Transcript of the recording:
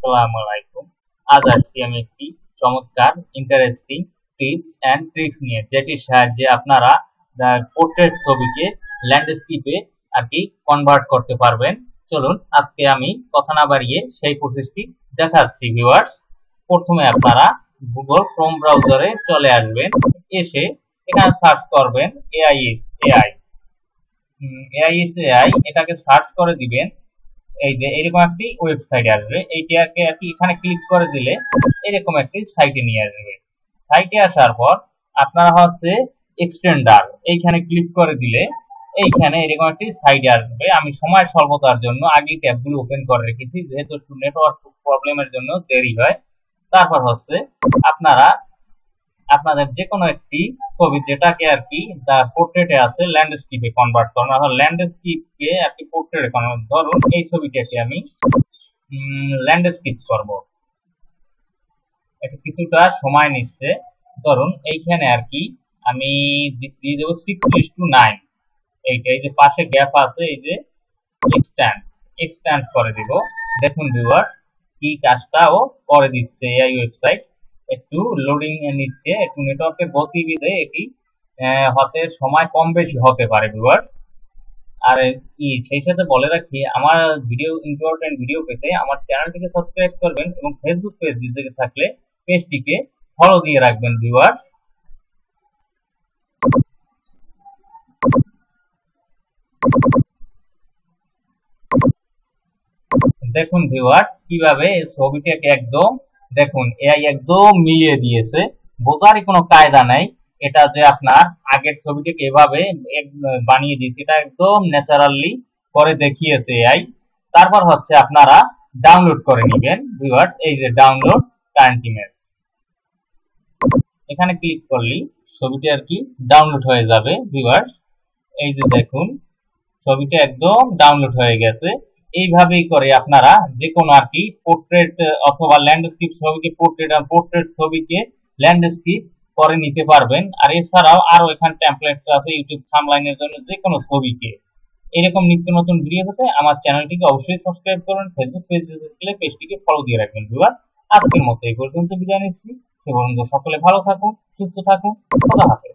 আসসালামু আলাইকুম। আজ আসছি আমি একটি চমৎকার ইন্টারেস্টিং টিপস এন্ড ট্রিক্স নিয়ে, যেটির সাহায্যে আপনারা পোর্ট্রেট ছবিকে ল্যান্ডস্কেপে আর কি কনভার্ট করতে পারবেন। চলুন আজকে আমি কথা না বাড়িয়ে সেই প্রসেসটি দেখাচ্ছি ভিউয়ার্স। প্রথমে আপনারা গুগল ক্রোম ব্রাউজারে চলে আসবেন, এসে এখানে সার্চ করবেন এআই এটাকে সার্চ করে দিবেন। এই যে এরকম একটি ওয়েবসাইট আসবে, এইটাকে আর কি এখানে ক্লিক করে দিলে এরকম একটি সাইটে নিয়ে আসবে। সাইটে আসার পর আপনারা হচ্ছে এক্সটেন্ডার এইখানে ক্লিক করে দিলে এইখানে এরকম একটি সাইট আসবে। আমি সময় স্বল্পতার জন্য আগেই ট্যাবগুলো ওপেন করে রেখেছি, যেহেতু একটু নেটওয়ার্ক প্রবলেমের জন্য দেরি হয়। তারপর হচ্ছে আপনারা আপনাদের যে কোনো একটি ছবি যেটাকে আর কি পোর্ট্রেটে আছে ল্যান্ডস্কেপে কনভার্ট করুন। ল্যান্ডস্কেপকে আর কি পোর্ট্রেটে কনভার্ট, ধরুন এই ছবিটাকে আমি ল্যান্ডস্কেপ করব, এটা কিছুটা সময় নিচ্ছে। ধরুন এইখানে আর কি আমি দিয়ে দেবো 6:9। এই যে পাশে গ্যাপ আছে, এই যে এক্সট্যান্ড করে দিব। দেখুন ভিউয়ার্স কি কাজটাও করে দিচ্ছে এই ওয়েবসাইট। একটু লোডিং নিচ্ছে, একটু নেটওয়ার্কের গতিবিধি এটি হতে সময় কম বেশি হতে পারে ভিউয়ার্স। আর কি সেই সাথে বলে রাখি, আমার ইম্পর্টেন্ট ভিডিও পেতে আমার চ্যানেলটিকে সাবস্ক্রাইব করবেন এবং ফেসবুক পেজ থেকে থাকলে পেজটিকে ফলো দিয়ে রাখবেন ভিউয়ার্স। দেখুন ভিউয়ার্স কিভাবে ছবিটাকে একদম দেখুন এআই একদম মিলিয়ে দিয়েছে, বোঝারই কোনো কায়দা নাই। এটা যে আপনার আগের ছবিটাকে এভাবে বানিয়ে দিয়েছে, এটা একদম ন্যাচারালি করে দেখিয়েছে এআই। তারপর হচ্ছে আপনারা ডাউনলোড করে নেবেন ভিউয়ার্স। এই যে ডাউনলোড কারেন্ট ইমেজ, এখানে ক্লিক করলেই ছবিটা আর কি ডাউনলোড হয়ে যাবে ভিউয়ার্স। এই যে দেখুন ছবিটা একদম ডাউনলোড হয়ে গেছে। এইভাবেই করে আপনারা যে কোনো আর কি পোর্ট্রেট অথবা ল্যান্ডস্কেপ ছবিকে পোর্ট্রেট ছবিকে ল্যান্ডস্কেপ করে নিতে পারবেন। আর এছাড়াও আরো এখানে টেমপ্লেট আছে ইউটিউব থাম্বলাইনের জন্য, যে কোনো ছবিকে এরকম নিত্য নতুন ভিডিও পেতে আমার চ্যানেলটিকে অবশ্যই সাবস্ক্রাইব করবেন, ফেসবুক পেজটিকে ফলো দিয়ে রাখবেন ভিউয়ার। আজকের মতো এই পর্যন্ত বিদায় নিচ্ছি। সে পর্যন্ত সকলে ভালো থাকুন, সুস্থ থাকুন, খোদা হাফেজ।